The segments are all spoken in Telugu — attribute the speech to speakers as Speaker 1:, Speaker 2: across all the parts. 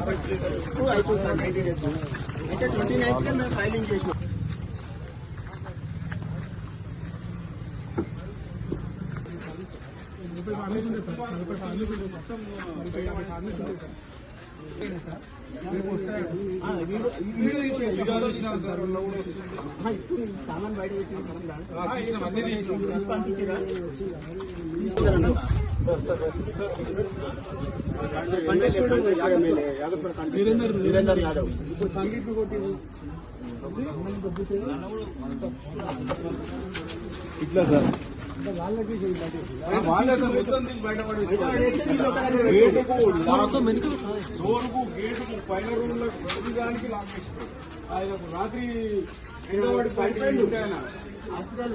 Speaker 1: అయిపోతుంది సార్ 90 డేస్ అయితే 29th మేము ఫైలింగ్ చేసినాం. సామాన్ బయట వీరేందర్ యాదవ్ ఇప్పుడు సంగీత్ కొట్టింది ఇట్లా సార్ వాళ్ళకి గేటుకు పైన రూమ్ దానికి లాక్ చేస్తారు. ఆయన రాత్రి హాస్పిటల్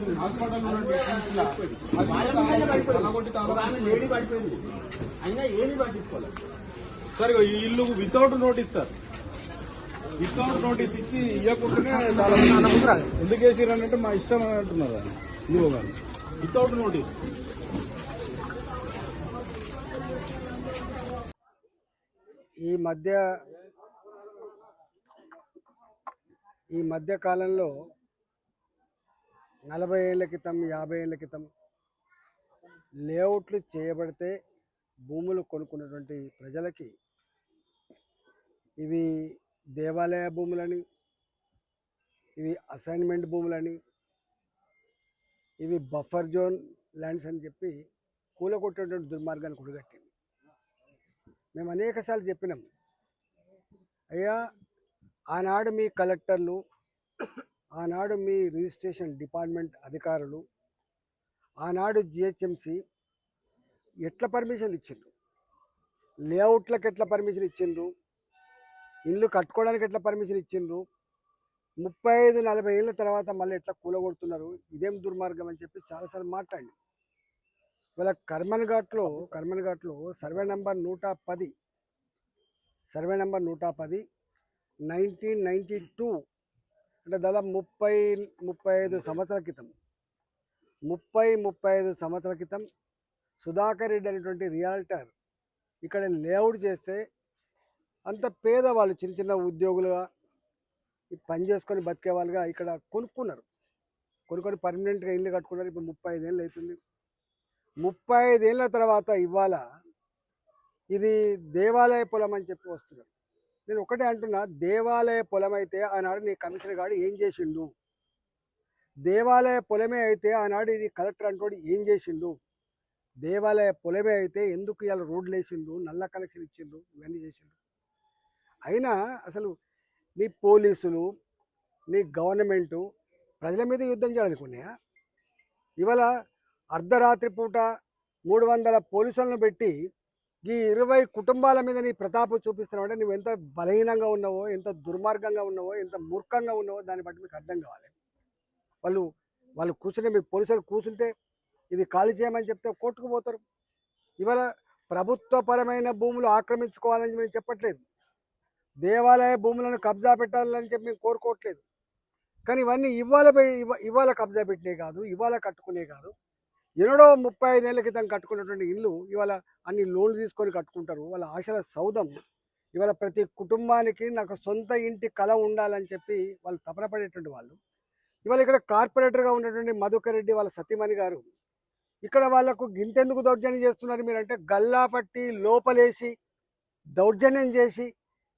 Speaker 1: లేడీ పడిపోయింది అయినా ఏమి పట్టించుకోలేదు సార్. ఈ ఇల్లు without notice sir, without notice ఇచ్చి ఇవ్వకుండానే ఎందుకు వేసిరంటే మా ఇష్టం అని అంటున్నారు ఇవ్వ గారు వితౌట్ నోటీస్.
Speaker 2: ఈ మధ్య కాలంలో 40 ఏళ్ల క్రితం 50 ఏళ్ల క్రితం లేఅవుట్లు చేయబడితే భూములు కొనుక్కున్నటువంటి ప్రజలకి ఇవి దేవాలయ భూములని, ఇవి అసైన్మెంట్ భూములని, ఇవి బఫర్ జోన్ ల్యాండ్స్ అని చెప్పి కూలగొట్టేటువంటి దుర్మార్గాన్ని కుడిగట్టింది. మేము అనేకసార్లు చెప్పినాం, అయ్యా ఆనాడు మీ కలెక్టర్లు, ఆనాడు మీ రిజిస్ట్రేషన్ డిపార్ట్మెంట్ అధికారులు, ఆనాడు జిహెచ్ఎంసి ఎట్లా పర్మిషన్లు ఇచ్చిండ్రు, లేఅవుట్లకు ఎట్లా పర్మిషన్ ఇచ్చిండ్రు, ఇల్లు కట్టుకోవడానికి ఎట్లా పర్మిషన్ ఇచ్చిండ్రు, 35-40 ఏళ్ళ తర్వాత మళ్ళీ ఎట్లా కూలగొడుతున్నారు, ఇదేం దుర్మార్గం అని చెప్పి చాలాసార్లు మాట్లాడి. ఇవాళ కర్మన్ ఘాట్లో సర్వే నెంబర్ 110 1992 అంటే దాదాపు 35 సంవత్సరాల క్రితం 35 సంవత్సరాల క్రితం సుధాకర్ రెడ్డి అనేటువంటి రియాల్టర్ ఇక్కడ లేఅవుట్ చేస్తే అంత పేదవాళ్ళు చిన్న చిన్న ఉద్యోగులుగా పని చేసుకొని బతికే వాళ్ళుగా ఇక్కడ కొనుక్కొని పర్మనెంట్గా ఇల్లు కట్టుకున్నారు. ఇప్పుడు 35 ఏళ్ళు అవుతుంది. 35 ఏళ్ళ తర్వాత ఇవాళ ఇది దేవాలయ పొలం అని చెప్పి వస్తున్నారు. నేను ఒకటే అంటున్నా, దేవాలయ పొలం అయితే ఆనాడు నీ కమిషనర్ గారు ఏం చేసిండు, దేవాలయ పొలమే అయితే ఆనాడు ఇది కలెక్టర్ అంటోడు ఏం చేసిండు, దేవాలయ పొలమే అయితే ఎందుకు ఇవాళ రోడ్లు వేసిండు, నల్ల కనెక్షన్ ఇచ్చిండు, ఇవన్నీ చేసిండు. అయినా అసలు నీ పోలీసులు, నీ గవర్నమెంటు ప్రజల మీద యుద్ధం చేయాలనుకున్నాయా? ఇవాళ అర్ధరాత్రి పూట 300 పోలీసులను పెట్టి ఈ 20 కుటుంబాల మీద నీ ప్రతాపం చూపిస్తున్నావు అంటే నువ్వు ఎంత బలహీనంగా ఉన్నావో, ఎంత దుర్మార్గంగా ఉన్నావో, ఎంత మూర్ఖంగా ఉన్నావో దాన్ని బట్టి మీకు అర్థం కావాలి. వాళ్ళు కూర్చుంటే, మీ పోలీసులు కూర్చుంటే ఇది ఖాళీ చేయమని చెప్తే కోర్టుకు పోతారు. ఇవాళ ప్రభుత్వపరమైన భూములు ఆక్రమించుకోవాలని మేము చెప్పట్లేదు, దేవాలయ భూములను కబ్జా పెట్టాలని చెప్పి మేము కోరుకోవట్లేదు. కానీ ఇవన్నీ ఇవాళ కబ్జా పెట్టినే కాదు, ఇవాళ కట్టుకునే కాదు, ఎన్నడో 35 ఏళ్ల క్రితం కట్టుకున్నటువంటి ఇల్లు ఇవాళ అన్ని లోన్లు తీసుకొని కట్టుకుంటారు. వాళ్ళ ఆశల సౌధం ఇవాళ ప్రతి కుటుంబానికి నాకు సొంత ఇంటి కళ ఉండాలని చెప్పి వాళ్ళు తపన పడేటువంటి వాళ్ళు. ఇవాళ ఇక్కడ కార్పొరేటర్గా ఉన్నటువంటి మధుకర్ రెడ్డి వాళ్ళ సతీమణి గారు ఇక్కడ వాళ్లకు గింతెందుకు దౌర్జన్యం చేస్తున్నారు మీరంటే, గల్లా పట్టి లోపలేసి దౌర్జన్యం చేసి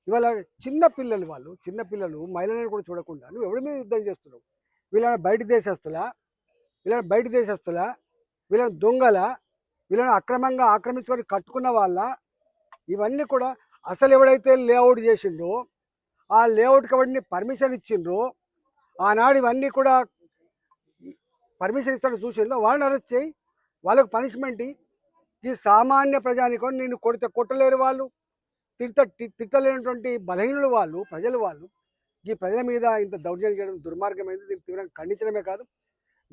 Speaker 2: ఇవాళ చిన్నపిల్లలు మహిళలను కూడా చూడకుండా నువ్వు ఎవరి మీద యుద్ధం చేస్తున్నావు? వీళ్ళని బయట దేశస్తులా, వీళ్ళని దొంగల, వీళ్ళని అక్రమంగా ఆక్రమించుకొని కట్టుకున్న వాళ్ళ? ఇవన్నీ కూడా అసలు ఎవడైతే లేఅవుట్ చేసిండ్రో, ఆ లేఅవుట్కి ఎవరిని పర్మిషన్ ఇచ్చిండ్రో, ఆనాడు ఇవన్నీ కూడా పర్మిషన్ ఇస్తాడు చూసిండ్రో వాళ్ళని అరెస్ట్ చేయి, వాళ్ళకు పనిష్మెంట్. ఈ సామాన్య ప్రజానికం నిన్ను కొట్టలేరు, వాళ్ళు తిట్టలేనటువంటి బలహీనులు వాళ్ళు, ప్రజలు. ఈ ప్రజల మీద ఇంత దౌర్జన్యం చేయడం దుర్మార్గమైంది. దీన్ని తీవ్రంగా ఖండించడమే కాదు,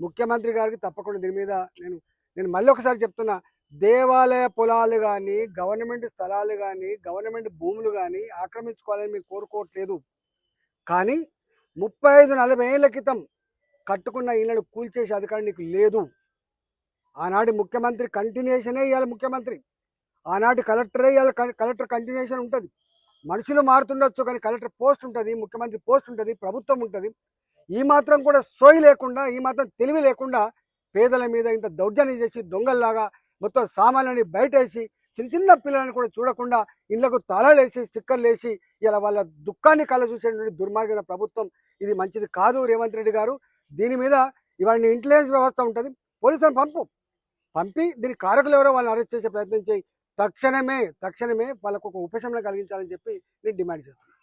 Speaker 2: ముఖ్యమంత్రి గారికి తప్పకుండా దీని మీద నేను మళ్ళీ ఒకసారి చెప్తున్నా, దేవాలయ పొలాలు కానీ, గవర్నమెంట్ స్థలాలు కానీ, గవర్నమెంట్ భూములు కానీ ఆక్రమించుకోవాలని మేము కోరుకోవట్లేదు. కానీ 35-40 ఏళ్ల క్రితం కట్టుకున్న ఇళ్లను కూల్చేసే అధికారం నీకు లేదు. ఆనాటి ముఖ్యమంత్రి కంటిన్యూషనే ఇవాళ ముఖ్యమంత్రి, ఆనాటి కలెక్టరే ఇవాళ కలెక్టర్ కంటిన్యూషన్ ఉంటుంది. మనుషులు మారుతుండొచ్చు కానీ కలెక్టర్ పోస్ట్ ఉంటుంది, ముఖ్యమంత్రి పోస్ట్ ఉంటుంది, ప్రభుత్వం ఉంటుంది. ఈ మాత్రం కూడా సోయి లేకుండా, ఈ మాత్రం తెలివి లేకుండా పేదల మీద ఇంత దౌర్జన్యం చేసి దొంగల్లాగా మొత్తం సామాన్లని బయటేసి చిన్న చిన్న పిల్లలను కూడా చూడకుండా ఇళ్లకు తాళాలు వేసి స్టిక్కర్లు వేసి ఇలా వాళ్ళ దుఃఖాన్ని కళ్ళ చూసేటువంటి దుర్మార్గమైన ప్రభుత్వం. ఇది మంచిది కాదు రేవంత్ రెడ్డి గారు. దీని మీద ఇవాళ ఇంటెలిజెన్స్ వ్యవస్థ ఉంటుంది, పోలీసులను పంపి దీని కారకులు ఎవరో వాళ్ళని అరెస్ట్ చేసే ప్రయత్నం చేయి. తక్షణమే వాళ్ళకు ఒక ఉపశమనం కలిగించాలని చెప్పి నేను డిమాండ్ చేస్తున్నాను.